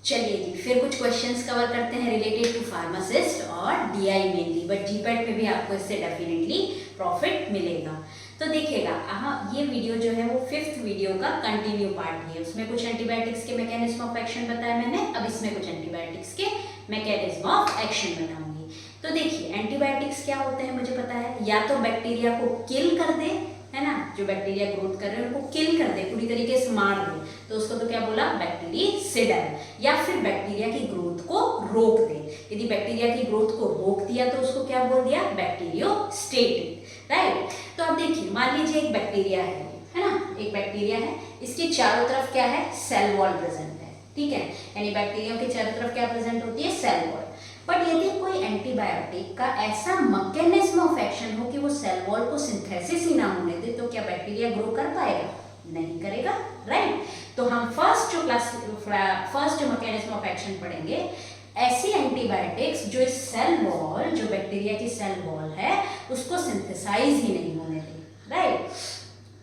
चलिए जी, फिर कुछ क्वेश्चंस कवर करते हैं रिलेटेड टू फार्मासिस्ट और डीआई मेनली, बट जीपैट में भी आपको इससे डेफिनेटली प्रॉफिट मिलेगा। तो देखिएगा, हाँ, ये वीडियो जो है वो 5th वीडियो का कंटिन्यू पार्ट है। उसमें कुछ एंटीबायोटिक्स के मैकेनिज्म ऑफ एक्शन बताया मैंने, अब इसमें कुछ एंटीबायोटिक्स के मैकेनिज्म ऑफ एक्शन बताऊंगी। तो देखिए, एंटीबायोटिक्स क्या होते हैं मुझे पता है, या तो बैक्टीरिया को किल कर दे, है ना, जो बैक्टीरिया ग्रोथ कर रहे हैं उनको किल कर दे, पूरी तरीके से मार दे, तो उसको तो क्या बोला, बैक्टीरिसिडल। या फिर बैक्टीरिया की ग्रोथ को रोक दे, यदि बैक्टीरिया की ग्रोथ को रोक दिया तो उसको क्या बोल दिया, बैक्टीरियोस्टेटिक, राइट। तो अब देखिए, मान लीजिए एक बैक्टीरिया है ना, एक बैक्टीरिया है, इसके चारों तरफ क्या है, सेल वॉल प्रेजेंट है, ठीक है, यानी बैक्टीरिया के चारों तरफ क्या प्रेजेंट होती है, सेल वॉल। बट यदि कोई एंटीबायोटिक का ऐसा मैकेनिज्म ऑफ एक्शन हो कि वो सेल वॉल को सिंथेसिस ही ना होने दे, तो क्या बैक्टीरिया ग्रो कर पाएगा, नहीं करेगा, राइट। तो हम फर्स्ट जो मैकेनिज्म ऑफ एक्शन पढ़ेंगे, ऐसी एंटीबायोटिक्स जो इस सेल वॉल, जो बैक्टीरिया की सेल वॉल है, उसको सिंथेसाइज ही नहीं होने दे, राइट।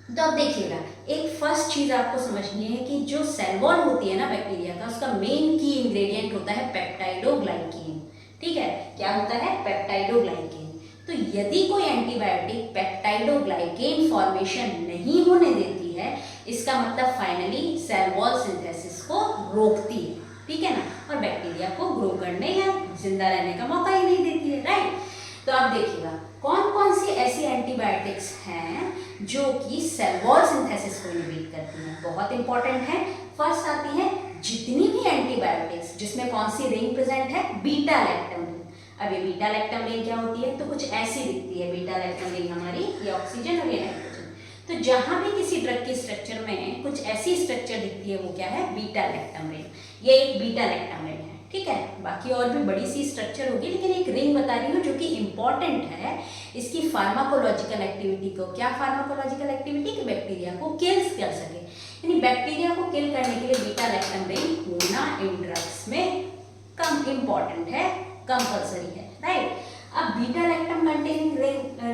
तो अब देखिएगा, एक फर्स्ट चीज आपको समझनी है कि जो सेल वॉल होती है ना बैक्टीरिया का, उसका मेन की इंग्रेडिएंट होता है पेप्टाइडोग्लाइकेन, ठीक है, क्या होता है, पेप्टाइडोग्लाइकेन। तो यदि कोई एंटीबायोटिक पेप्टाइडोग्लाइकेन फॉर्मेशन नहीं होने देती है, इसका मतलब फाइनली सेल वॉल सिंथेसिस को रोकती है, ठीक है ना, और बैक्टीरिया को ग्रो करने या जिंदा रहने का मौका ही नहीं देती है, राइट। तो आप देखिएगा, कौन कौन सी ऐसी एंटीबायोटिक्स हैं जो कि सेल वॉल सिंथेसिस को इनहिबिट करती हैं, बहुत इंपॉर्टेंट है। फर्स्ट आती है, जितनी भी एंटीबायोटिक्स जिसमें कौन सी रिंग प्रेजेंट है, बीटा लैक्टम रिंग। अब ये बीटा लैक्टम रिंग क्या होती है, तो कुछ ऐसी दिखती है बीटा लैक्टम रिंग हमारी, ये ऑक्सीजन और ये नाइट्रोजन। तो जहां भी किसी ड्रग के स्ट्रक्चर में कुछ ऐसी स्ट्रक्चर दिखती है, वो क्या है, बीटा लैक्टम रिंग। ये एक बीटा लैक्टम रिंग है, ठीक है, बाकी और भी बड़ी सी स्ट्रक्चर होगी, लेकिन एक रिंग बता रही हूँ जो कि इंपॉर्टेंट है इसकी फार्माकोलॉजिकल एक्टिविटी को। क्या फार्माकोलॉजिकल एक्टिविटी, कि बैक्टीरिया को किल कर सके, यानी बैक्टीरिया को किल करने के लिए बीटा लैक्टम रिंग होना इन ड्रग्स में कम इंपॉर्टेंट है, कंपल्सरी है, राइट। अब बीटा लैक्टम कंटेनिंग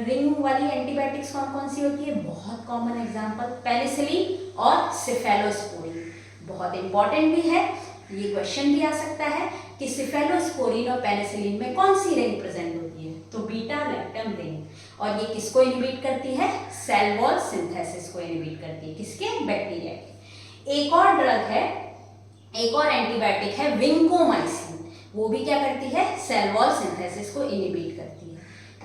रिंग वाली एंटीबायोटिक्स कौन कौन सी होती है, बहुत कॉमन एग्जांपल पेनिसिलिन और सिफेलोस्पोरिन, बहुत इंपॉर्टेंट भी है, ये क्वेश्चन भी आ सकता है कि सिफेलोस्पोरिन और पेनिसिलिन में कौन सी रिंग प्रेजेंट होती है, तो बीटा लैक्टम रिंग। और ये किसको इनहिबिट करती है, सेल वॉल सिंथेसिस को इनहिबिट करती है, किसके, बैक्टीरिया के। एक और ड्रग है, एक और एंटीबायोटिक है विंकोमाइसिन, वो भी क्या करती है, सेल वॉल सिंथेसिस को इनहिबिट करती है।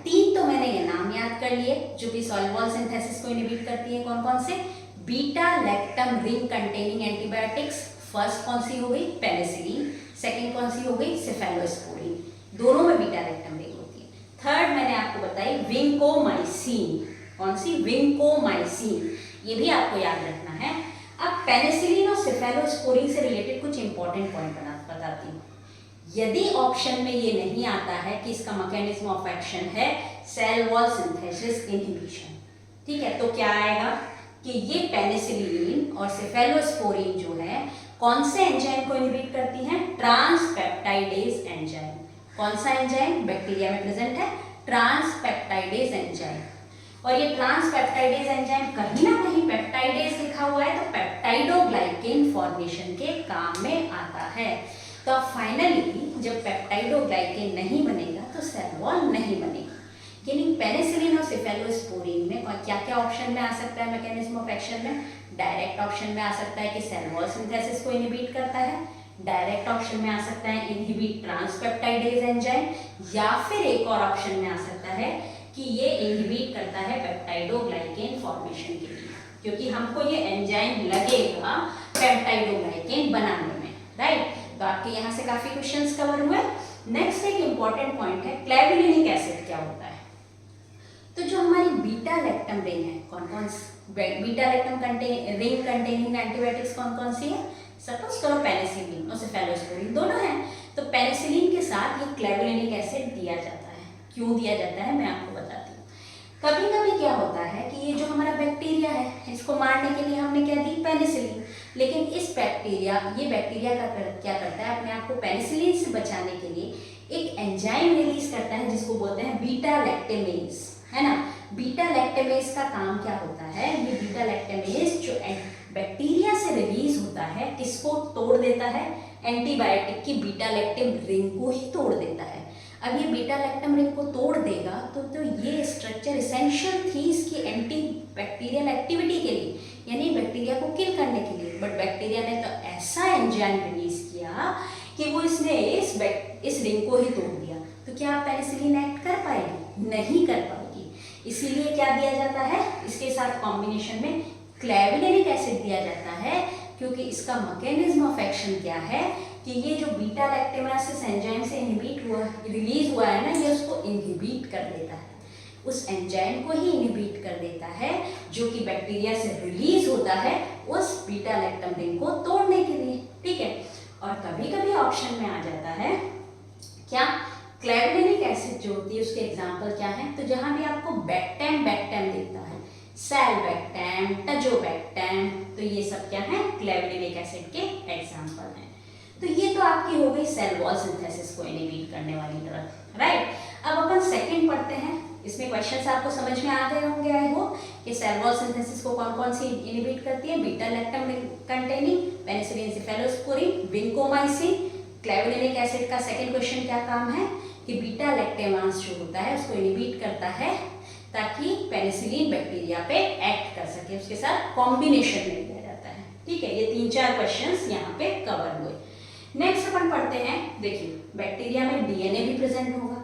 3 तो मैंने ये नाम याद कर लिए जो कि सेल वॉल सिंथेसिस को इनहिबिट करती है, कौन कौन से, beta lactam ring containing antibiotics. First कौन सी हो गई, पेनिसिलिन, सेकंड कौन सी हो गई, सिफेलोस्पोरिन, दोनों में बीटा लैक्टम रिंग होती है। थर्ड मैंने आपको बताई विंकोमाइसिन, कौन सी, विंकोमाइसिन, ये भी आपको याद रखना है। अब पेनिसिलिन और सिफेलोस्पोरिन से रिलेटेड कुछ इंपॉर्टेंट पॉइंट बताती हूँ। यदि ऑप्शन में ये नहीं आता है कि इसका मैकेनिज्म ऑफ एक्शन है सेल वॉल सिंथेसिस इनहिबिशन, ठीक है, तो क्या आएगा कि ये पेनिसिलिन और सिफेलोस्पोरिन जो है कौन से एंजाइम को इनहिबिट करती हैं, ट्रांसपेप्टाइडेज एंजाइम। कौन सा एंजाइम, बैक्टीरिया में प्रेजेंट है, ट्रांसपेप्टाइडेज एंजाइम। और ये ट्रांसपेप्टाइडेज एंजाइम कहीं ना कहीं पेप्टाइडेज लिखा हुआ है, तो पेप्टाइडोग्लाइकेन फॉर्मेशन के काम में आता है। तो फाइनली जब पेप्टाइडोग्लाइकेन नहीं बनेगा तो सेल वॉल नहीं बनेगा। यानी पेनिसिलिन और सिफेलोस्पोरिन में क्या क्या ऑप्शन में आ सकता है मैकेनिज्म ऑफ एक्शन में, डायरेक्ट ऑप्शन में आ सकता है कि सेल वॉल सिंथेसिस को इनहिबिट करता है, डायरेक्ट ऑप्शन में आ सकता है इनहिबिट ट्रांसपेप्टाइडेज एंजाइम, या फिर एक और ऑप्शन में आ सकता है कि ये इनहिबिट करता है पेप्टाइडोग्लाइकेन फॉर्मेशन के लिए, क्योंकि हमको ये एंजाइम लगेगा पेप्टाइडोग्लाइकेन बनाने में, राइट। तो आपके यहाँ से काफी क्वेश्चंस कवर हुए। नेक्स्ट एक इंपॉर्टेंट पॉइंट है, क्लेविलिनिक एसिड क्या होता है। तो जो हमारी बीटा लैक्टम रिंग है, कौन कौन beta lactam ring containing antibiotics कौन कौन सी है, सपोज करो पेनिसिलिन और सिफेलोस्पोरिन दोनों हैं, तो पेनिसिलिन के साथ ये क्लेविलिनिक एसिड दिया जाता है। क्यों दिया जाता है मैं आपको बताती हूँ। कभी कभी क्या होता है कि ये जो हमारा बैक्टीरिया है, इसको मारने के लिए हमने क्या दी, पेनिसिलिन, लेकिन इस ये बैक्टीरिया का क्या करता है, अपने आप को पेनिसिलिन से बचाने के लिए एक एंजाइम रिलीज करता है जिसको बोलते हैं बीटा लैक्टेमेज, है ना। बीटा लैक्टेमेज का काम क्या होता है, ये बीटा लैक्टेमेज जो बैक्टीरिया से रिलीज होता है, किसको तोड़ देता है? एंटीबायोटिक की बीटा लैक्टम रिंग को ही तोड़ देता है। अब ये बीटा लैक्टम रिंग को तोड़ देगा तो ये स्ट्रक्चर इसेंशियल थी इसकी एंटी बैक्टीरियल एक्टिविटी के लिए, यानी बैक्टीरिया को किल करने के लिए। बट बैक्टीरिया ने तो ऐसा एंजाइम रिलीज किया कि वो इसने इस रिंग को ही तोड़ दिया। तो क्या पेनिसिलिन एक्ट कर पाएगी? नहीं कर पाएगी। इसीलिए क्या दिया जाता है? इसके साथ कॉम्बिनेशन में क्लेविलेनिक एसिड दिया जाता है, क्योंकि इसका मैकेनिज्म ऑफ एक्शन क्या है कि ये जो बीटा लैक्टेमासिस एंजाइम से रिलीज हुआ है ना, ये उसको इनहिबिट कर देता है, उस एंजाइम को ही इनहिबिट कर देता है जो कि बैक्टीरिया से रिलीज होता है उस बीटा लैक्टम रिंग को तोड़ने के लिए। ठीक है। और कभी कभी ऑप्शन में आ जाता है क्या? क्लेविलेनिक एसिड जो होती है उसके एग्जाम्पल क्या है? तो जहां भी आपको बैक्टेम दिखता है, सेल्बैक्टेम, टजोबैक्टेम, तो ये सब क्या है? क्लेविलेनिक एसिड के एग्जाम्पल हैं। तो ये तो आपकी हो गई सेल वॉल सिंथेसिस को इनहिबिट करने वाली ड्रग, राइट। अब अपन सेकंड पढ़ते हैं। इसमें क्वेश्चंस आपको समझ में आ गए होंगे आई होप कि सेल वॉल सिंथेसिस को कौन कौन सी इनहिबिट करती है? Beta lactam containing penicillin, cephalosporin, vancomycin. Clavulanic acid का सेकंड क्वेश्चन क्या काम है कि बीटा लैक्टेमास जो होता है उसको इनहिबिट करता है ताकि पेनिसिलिन बैक्टीरिया पे एक्ट कर सके, उसके साथ कॉम्बिनेशन में लिया जाता है। ठीक है, ये 3-4 क्वेश्चंस यहाँ पे कवर हुए। नेक्स्ट अपन पढ़ते हैं। देखिए, बैक्टीरिया में डीएनए भी प्रेजेंट होगा।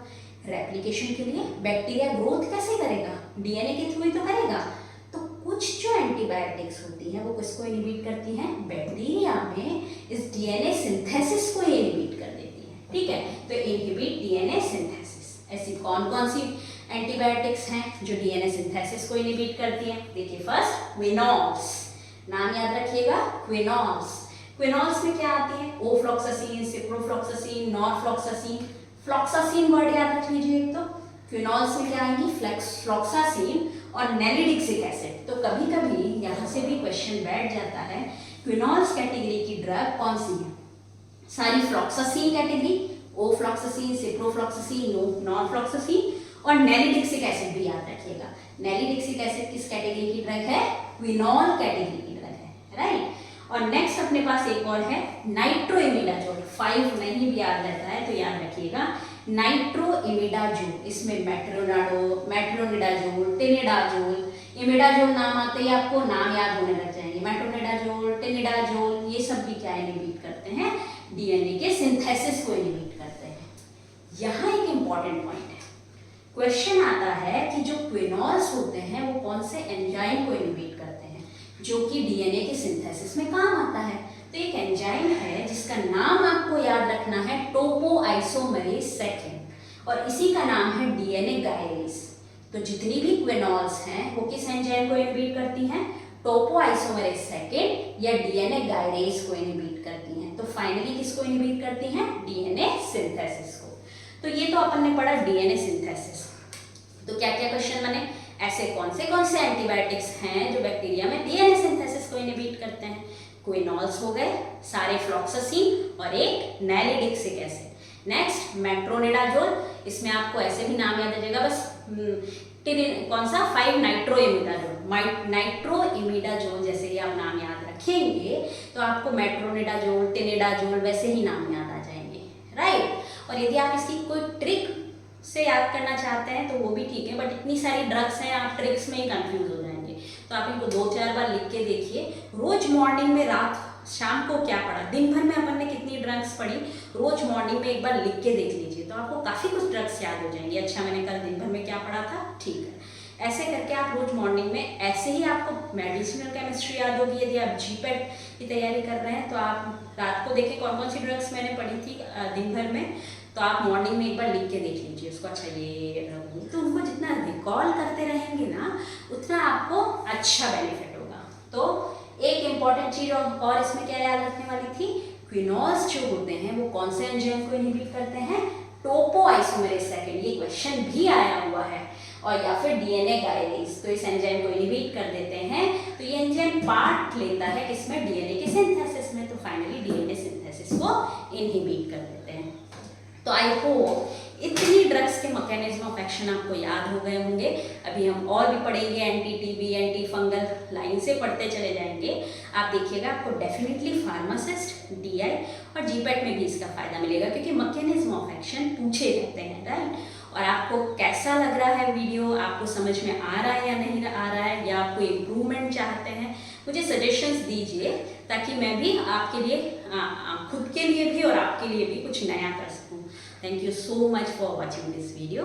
रेप्लिकेशन के लिए बैक्टीरिया ग्रोथ कैसे करेगा? डीएनए के थ्रू ही तो करेगा। तो कुछ जो एंटीबायोटिक्स होती हैं वो किसको इनहिबिट करती हैं? बैक्टीरिया में इस डीएनए सिंथेसिस को इनहिबिट कर देती है। ठीक है, तो इनहिबिट डीएनए सिंथेसिस। ऐसी कौन कौन सी एंटीबायोटिक्स हैं जो डीएनए सिंथेसिस को इनहिबिट करती हैं? देखिए, फर्स्ट क्विनोल्स, नाम याद रखिएगा, क्विनोल्स। क्विनोल्स में क्या आती है? Ofloxacin, ciprofloxacin, norfloxacin. Floxacin word याद रख लीजिए एक तो। क्विनोल्स में क्या आएंगी? फ्लॉक्सासिन और नेलिडिक्सिक एसिड। तो कभी कभी यहाँ से भी क्वेश्चन बैठ जाता है, क्विनोल्स कैटेगरी की ड्रग कौन सी है? सारी फ्लॉक्सासिन कैटेगरी, ओफ्लॉक्सासिन, सिप्रोफ्लॉक्सासिन, नॉरफ्लॉक्सासिन और नेलिडिक्सिक एसिड भी याद रखिएगा। नेलिडिक्सिक एसिड किस कैटेगरी की ड्रग है? क्विनोल कैटेगरी की ड्रग है, राइट। और नेक्स्ट अपने पास एक और है नाइट्रोइमिडाजोल। 5 नहीं भी याद रहता है तो याद रखिएगा, नाइट्रोइमिडाजोल। इसमें मेट्रोनिडाजोल, टिनिडाजोल, इमिडाजोल नाम आते ही आपको नाम याद होने लग जाएंगे। मेट्रोनिडाजोल, टिनिडाजोल, ये सब भी क्या इनहिबिट करते हैं? डीएनए के सिंथेसिस को इनहिबिट करते हैं। यहाँ एक इंपॉर्टेंट पॉइंट है, क्वेश्चन आता है कि जो क्विनोल्स होते हैं वो कौन से एंजाइम को इनहिबिट करते हैं जो कि डीएनए के सिंथेसिस में काम आता है? तो एक एंजाइम है जिसका नाम आपको याद रखना है, टोपोआइसोमेरेज सेकेंड, और इसी का नाम है डीएनए गायरेज। तो जितनी भी क्विनोल्स हैं वो किस एंजाइम को इनहिबिट करती हैं? टोपोआइसोमेरेज सेकेंड या डीएनए गायरेज को इनहिबिट करती हैं। तो फाइनली किसको इनहिबिट करती हैं? डीएनए सिंथेसिस को। तो ये तो अपन ने पढ़ा डीएनए सिंथेसिस। तो क्या क्या क्वेश्चन बने? ऐसे कौन से एंटीबायोटिक्स हैं जो बैक्टीरिया में डीएनए सिंथेसिस को इनहिबिट करते हैं? क्विनोल्स हो गए, सारे फ्लॉक्सासिन और एक नेलिडिक्सिक एसिड। नेक्स्ट मेट्रोनिडाजोल, इसमें आपको ऐसे भी नाम याद आ जाएगा बस, कौन सा? 5 नाइट्रोइमिडाजोल। नाइट्रोइमिडाजोल जैसे ही आप नाम याद रखेंगे तो आपको मेट्रोनिडाजोल, टिनिडाजोल वैसे ही नाम याद आ जाएंगे, राइट। और यदि आप इसकी कोई ट्रिक से याद करना चाहते हैं तो वो भी ठीक है, बट इतनी सारी ड्रग्स हैं आप ट्रिक्स में ही कंफ्यूज हो जाएंगे। तो आप इनको 2-4 बार लिख के देखिए। रोज मॉर्निंग में, रात शाम को क्या पढ़ा, दिन भर में अपन ने कितनी ड्रग्स पढ़ी, रोज मॉर्निंग में एक बार लिख के देख लीजिए तो आपको काफ़ी कुछ ड्रग्स याद हो जाएंगी। अच्छा, मैंने कल दिन भर में क्या पढ़ा था, ठीक है। ऐसे करके आप रोज मॉर्निंग में, ऐसे ही आपको मेडिसिनल केमिस्ट्री याद होगी। यदि आप जीपेट की तैयारी कर रहे हैं तो आप रात को देखें कौन कौन सी ड्रग्स मैंने पढ़ी थी दिन भर में, तो आप मॉर्निंग में एक बार लिख के देख लीजिए उसको। अच्छा, ये तो उनको जितना रिकॉल करते रहेंगे ना उतना आपको अच्छा बेनिफिट होगा। तो एक इम्पॉर्टेंट चीज और इसमें क्या याद रखने वाली थी, क्विनोल्स जो होते हैं वो कौन से एंजाइम को इनहिबिट करते हैं? टोपोआइसोमेरेज सेकेंड, ये क्वेश्चन भी आया हुआ है। और या फिर डीएनए गायरेज, तो इस एंजाइम को इनहिबिट कर देते हैं। तो ये एंजाइम पार्ट लेता है किसमें? डीएनए के सिंथेसिस में। तो फाइनली डीएनए सिंथेसिस को इनहिबिट कर देते हैं। तो आई होप इतनी ड्रग्स के मैकेनिज्म ऑफ एक्शन आपको याद हो गए होंगे। अभी हम और भी पढ़ेंगे, anti TB, anti fungal, line से पढ़ते चले जाएंगे। आप देखिएगा आपको डेफिनेटली फार्मासिस्ट, डीआई और जीपैट में भी इसका फायदा मिलेगा, क्योंकि मैकेनिज्म ऑफ एक्शन पूछे जाते हैं, राइट। और आपको कैसा लग रहा है वीडियो, आपको समझ में आ रहा है या नहीं आ रहा है, या आपको इम्प्रूवमेंट चाहते हैं, मुझे सजेशंस दीजिए, ताकि मैं भी आपके लिए, खुद के लिए भी और आपके लिए भी कुछ नया कर सकूं। Thank you so much for watching this video.